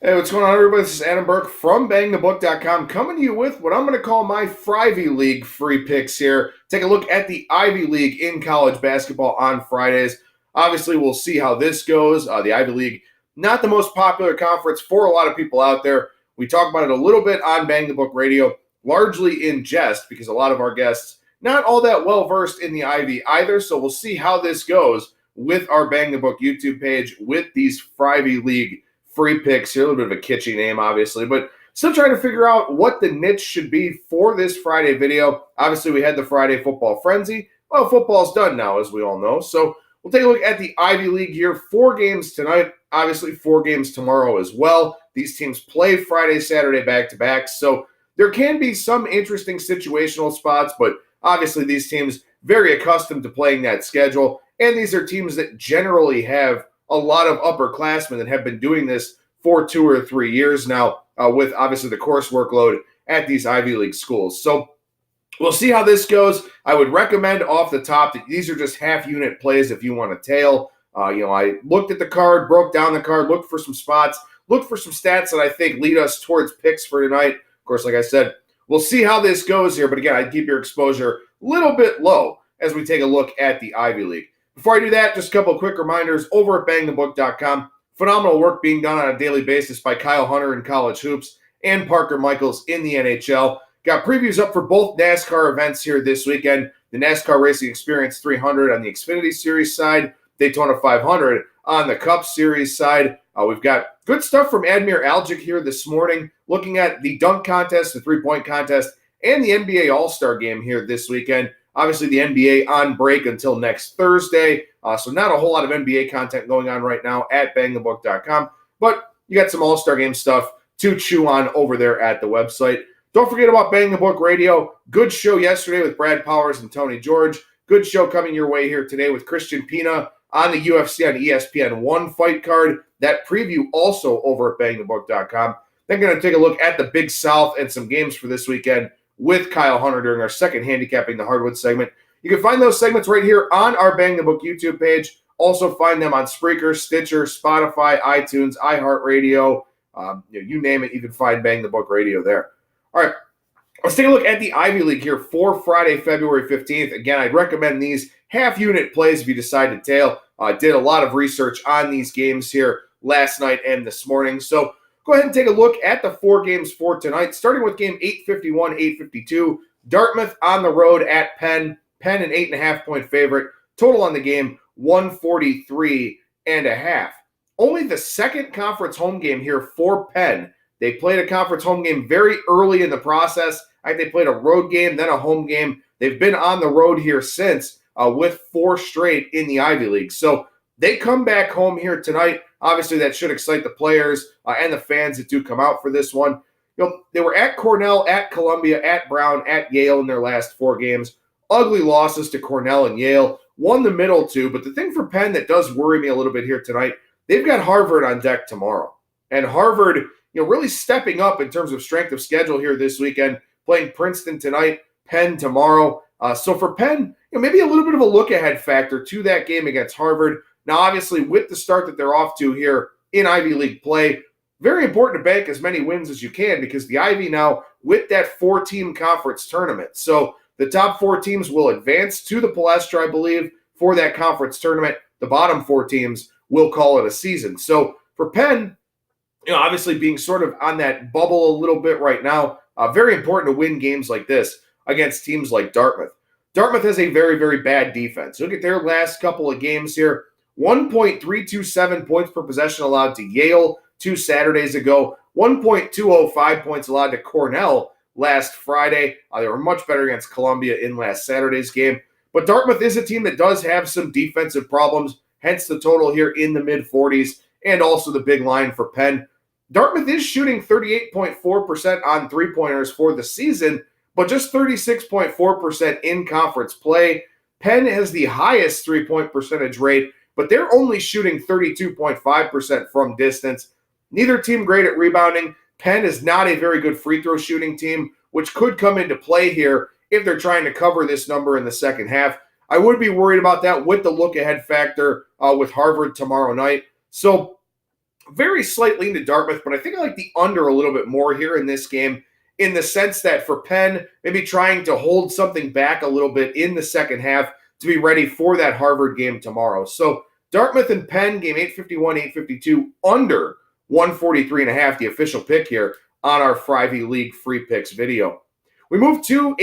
Hey, what's going on, everybody? This is Adam Burke from BangTheBook.com coming to you with what I'm going to call my Frivy League free picks here. Take a look at the Ivy League in college basketball on Fridays. Obviously, we'll see how this goes. The Ivy League, not the most popular conference for a lot of people out there. We talk about it a little bit on BangTheBook Radio, largely in jest because a lot of our guests not all that well-versed in the Ivy either. So we'll see how this goes with our BangTheBook YouTube page with these Frivy League free picks here. A little bit of a kitschy name, obviously, but still trying to figure out what the niche should be for this Friday video. Obviously, we had the Friday football frenzy. Well, football's done now, as we all know. So we'll take a look at the Ivy League here. 4 games tonight, obviously 4 games tomorrow as well. These teams play Friday, Saturday back-to-back. So there can be some interesting situational spots, but obviously these teams very accustomed to playing that schedule. And these are teams that generally have a lot of upperclassmen that have been doing this for 2 or 3 years now with obviously the course workload at these Ivy League schools. So we'll see how this goes. I would recommend off the top that these are just half-unit plays if you want to tail. I looked at the card, broke down the card, looked for some spots, looked for some stats that I think lead us towards picks for tonight. Of course, like I said, we'll see how this goes here. But again, I'd keep your exposure a little bit low as we take a look at the Ivy League. Before I do that, just a couple of quick reminders over at BangTheBook.com. Phenomenal work being done on a daily basis by Kyle Hunter in college hoops and Parker Michaels in the NHL. Got previews up for both NASCAR events here this weekend. The NASCAR Racing Experience 300 on the Xfinity Series side, Daytona 500 on the Cup Series side. We've got good stuff from Admir Algic here this morning, looking at the dunk contest, the three-point contest, and the NBA All-Star Game here this weekend. Obviously, the NBA on break until next Thursday, so not a whole lot of NBA content going on right now at BangTheBook.com, but you got some All-Star Game stuff to chew on over there at the website. Don't forget about Bang the Book Radio. Good show yesterday with Brad Powers and Tony George. Good show coming your way here today with Christian Pina on the UFC on ESPN 1 fight card. That preview also over at BangTheBook.com. Then going to take a look at the Big South and some games for this weekend with Kyle Hunter during our second Handicapping the Hardwood segment. You can find those segments right here on our Bang the Book YouTube page. Also find them on Spreaker, Stitcher, Spotify, iTunes, iHeartRadio. You name it, you can find Bang the Book Radio there. All right, let's take a look at the Ivy League here for Friday, February 15th. Again, I'd recommend these half-unit plays if you decide to tail. I did a lot of research on these games here last night and this morning. So go ahead and take a look at the 4 games for tonight, starting with game 851, 852. Dartmouth on the road at Penn. Penn an 8.5-point favorite. Total on the game, 143.5. Only the second conference home game here for Penn. They played a conference home game very early in the process. They played a road game, then a home game. They've been on the road here since with 4 straight in the Ivy League. So they come back home here tonight. Obviously, that should excite the players and the fans that do come out for this one. They were at Cornell, at Columbia, at Brown, at Yale in their last 4 games. Ugly losses to Cornell and Yale. Won the middle 2. But the thing for Penn that does worry me a little bit here tonight, they've got Harvard on deck tomorrow. And Harvard, really stepping up in terms of strength of schedule here this weekend, playing Princeton tonight, Penn tomorrow. So for Penn, maybe a little bit of a look-ahead factor to that game against Harvard. Now, obviously, with the start that they're off to here in Ivy League play, very important to bank as many wins as you can because the Ivy now with that 4-team conference tournament. So the top 4 teams will advance to the Palestra, I believe, for that conference tournament. The bottom 4 teams will call it a season. So for Penn, obviously being sort of on that bubble a little bit right now, very important to win games like this against teams like Dartmouth. Dartmouth has a very, very bad defense. Look at their last couple of games here. 1.327 points per possession allowed to Yale 2 Saturdays ago. 1.205 points allowed to Cornell last Friday. They were much better against Columbia in last Saturday's game. But Dartmouth is a team that does have some defensive problems, hence the total here in the mid-40s and also the big line for Penn. Dartmouth is shooting 38.4% on three-pointers for the season, but just 36.4% in conference play. Penn has the highest three-point percentage rate, but they're only shooting 32.5% from distance. Neither team great at rebounding. Penn is not a very good free throw shooting team, which could come into play here if they're trying to cover this number in the second half. I would be worried about that with the look-ahead factor with Harvard tomorrow night. So very slight lean to Dartmouth, but I think I like the under a little bit more here in this game, in the sense that for Penn, maybe trying to hold something back a little bit in the second half to be ready for that Harvard game tomorrow. So Dartmouth and Penn, game 851, 852, under 143.5, the official pick here on our Frivy League free picks video. We move to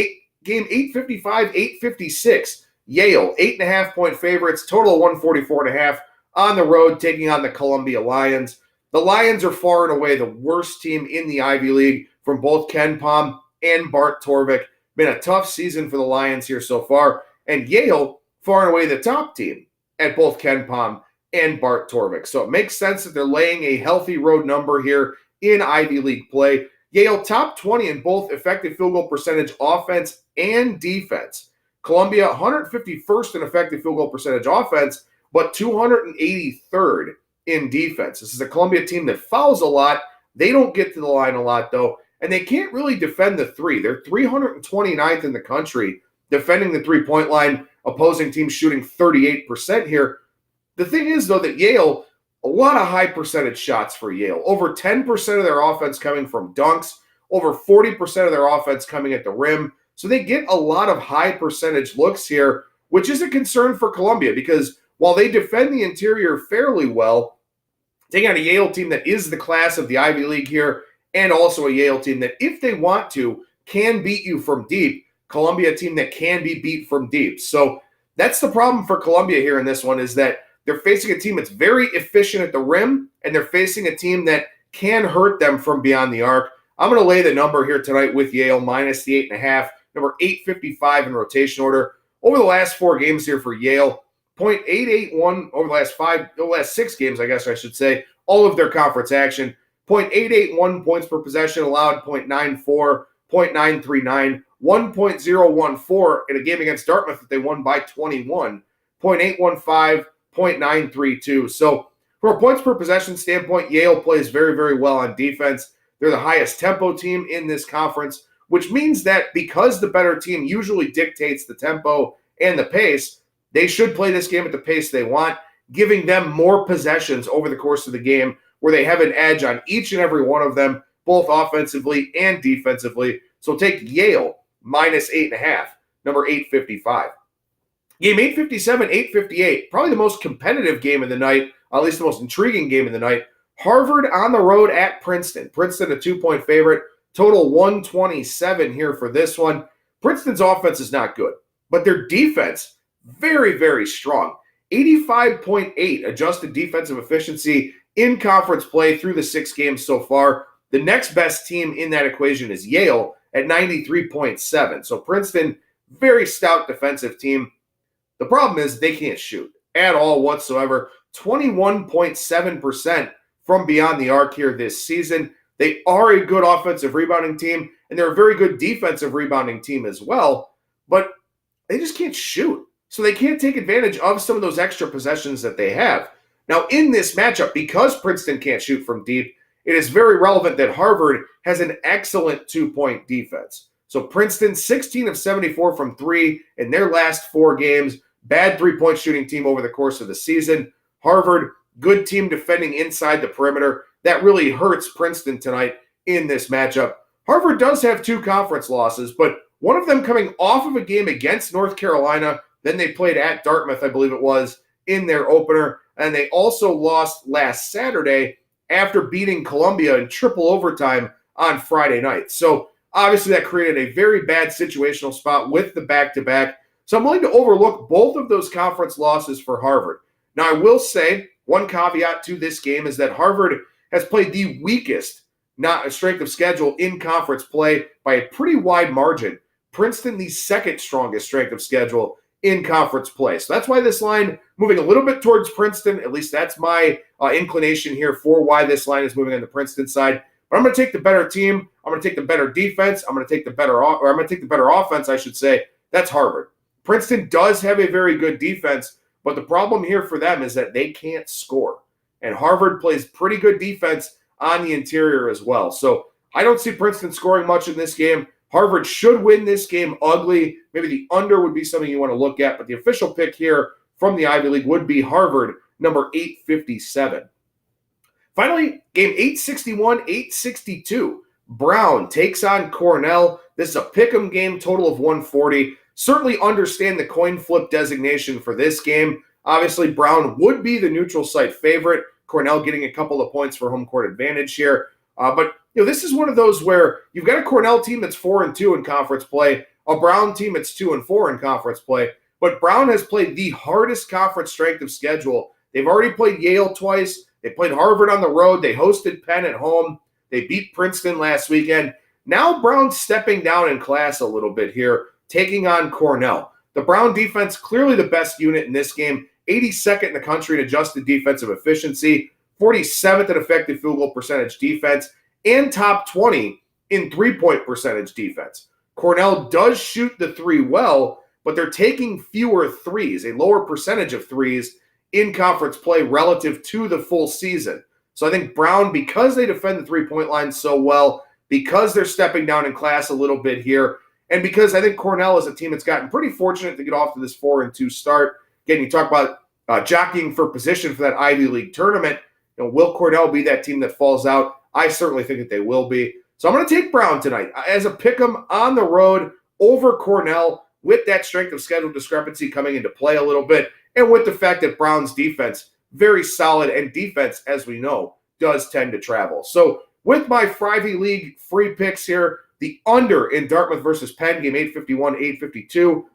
game 855, 856. Yale, 8.5-point favorites, total of 144.5 on the road, taking on the Columbia Lions. The Lions are far and away the worst team in the Ivy League from both Ken Pom and Bart Torvik. Been a tough season for the Lions here so far. And Yale, far and away the top team at both Ken Pom and Bart Torvik. So it makes sense that they're laying a healthy road number here in Ivy League play. Yale top 20 in both effective field goal percentage offense and defense. Columbia 151st in effective field goal percentage offense, but 283rd in defense. This is a Columbia team that fouls a lot. They don't get to the line a lot, though, and they can't really defend the three. They're 329th in the country defending the three-point line, opposing teams shooting 38% here. The thing is, though, that Yale, a lot of high percentage shots for Yale. Over 10% of their offense coming from dunks, over 40% of their offense coming at the rim. So they get a lot of high percentage looks here, which is a concern for Columbia because while they defend the interior fairly well, taking on a Yale team that is the class of the Ivy League here, and also a Yale team that, if they want to, can beat you from deep. Columbia team that can be beat from deep. So that's the problem for Columbia here in this one, is that they're facing a team that's very efficient at the rim, and they're facing a team that can hurt them from beyond the arc. I'm going to lay the number here tonight with Yale, minus the 8.5, number 855 in rotation order. Over the last 4 games here for Yale, 0.881 over the last 6 games, I guess I should say, all of their conference action. 0.881 points per possession allowed, 0.94, 0.939, 1.014 in a game against Dartmouth that they won by 21, 0.815, 0.932. So from a points per possession standpoint, Yale plays very, very well on defense. They're the highest tempo team in this conference, which means that because the better team usually dictates the tempo and the pace, they should play this game at the pace they want, giving them more possessions over the course of the game where they have an edge on each and every one of them, both offensively and defensively. So take Yale minus 8.5, number 855. Game 857, 858, probably the most competitive game of the night, at least the most intriguing game of the night. Harvard on the road at Princeton. Princeton, a 2-point favorite. Total 127 here for this one. Princeton's offense is not good, but their defense, very, very strong. 85.8 adjusted defensive efficiency in conference play through the 6 games so far. The next best team in that equation is Yale at 93.7. So Princeton, very stout defensive team. The problem is they can't shoot at all whatsoever. 21.7% from beyond the arc here this season. They are a good offensive rebounding team, and they're a very good defensive rebounding team as well, but they just can't shoot. So they can't take advantage of some of those extra possessions that they have. Now, in this matchup, because Princeton can't shoot from deep, it is very relevant that Harvard has an excellent 2-point defense. So Princeton, 16 of 74 from 3 in their last 4 games. Bad 3-point shooting team over the course of the season. Harvard, good team defending inside the perimeter. That really hurts Princeton tonight in this matchup. Harvard does have 2 conference losses, but one of them coming off of a game against North Carolina. Then they played at Dartmouth, I believe it was, in their opener. And they also lost last Saturday after beating Columbia in triple overtime on Friday night. So obviously that created a very bad situational spot with the back-to-back. So I'm willing to overlook both of those conference losses for Harvard. Now, I will say one caveat to this game is that Harvard has played the weakest strength of schedule in conference play by a pretty wide margin. Princeton, the second strongest strength of schedule in conference play. So that's why this line moving a little bit towards Princeton. At least that's my inclination here for why this line is moving on the Princeton side. But I'm going to take the better team. I'm going to take the better defense. I'm going to take the better offense, I should say. That's Harvard. Princeton does have a very good defense, but the problem here for them is that they can't score. And Harvard plays pretty good defense on the interior as well. So I don't see Princeton scoring much in this game. Harvard should win this game ugly. Maybe the under would be something you want to look at, but the official pick here from the Ivy League would be Harvard, number 857. Finally, game 861, 862. Brown takes on Cornell. This is a pick'em game, total of 140. Certainly understand the coin flip designation for this game. Obviously, Brown would be the neutral site favorite. Cornell getting a couple of points for home court advantage here. But this is one of those where you've got a Cornell team that's 4-2 in conference play, a Brown team that's 2-4 in conference play. But Brown has played the hardest conference strength of schedule. They've already played Yale twice. They played Harvard on the road. They hosted Penn at home. They beat Princeton last weekend. Now Brown's stepping down in class a little bit here, taking on Cornell. The Brown defense, clearly the best unit in this game, 82nd in the country in adjusted defensive efficiency, 47th in effective field goal percentage defense, and top 20 in three-point percentage defense. Cornell does shoot the three well, but they're taking fewer threes, a lower percentage of threes in conference play relative to the full season. So I think Brown, because they defend the three-point line so well, because they're stepping down in class a little bit here, and because I think Cornell is a team that's gotten pretty fortunate to get off to this 4-2 start. Again, you talk about jockeying for position for that Ivy League tournament. Will Cornell be that team that falls out? I certainly think that they will be. So I'm going to take Brown tonight as a pick'em on the road over Cornell with that strength of schedule discrepancy coming into play a little bit, and with the fact that Brown's defense, very solid, and defense, as we know, does tend to travel. So with my Frivy League free picks here, the under in Dartmouth versus Penn, game 851, 852,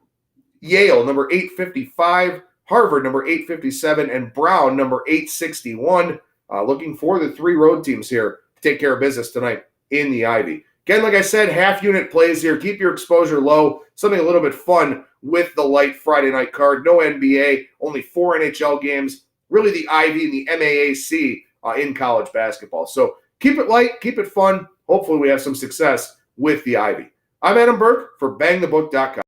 Yale, number 855, Harvard, number 857, and Brown, number 861. Looking for the three road teams here to take care of business tonight in the Ivy. Again, like I said, half-unit plays here. Keep your exposure low. Something a little bit fun with the light Friday night card. No NBA, only 4 NHL games. Really the Ivy and the MAAC in college basketball. So keep it light, keep it fun. Hopefully we have some success with the Ivy. I'm Adam Burke for BangTheBook.com.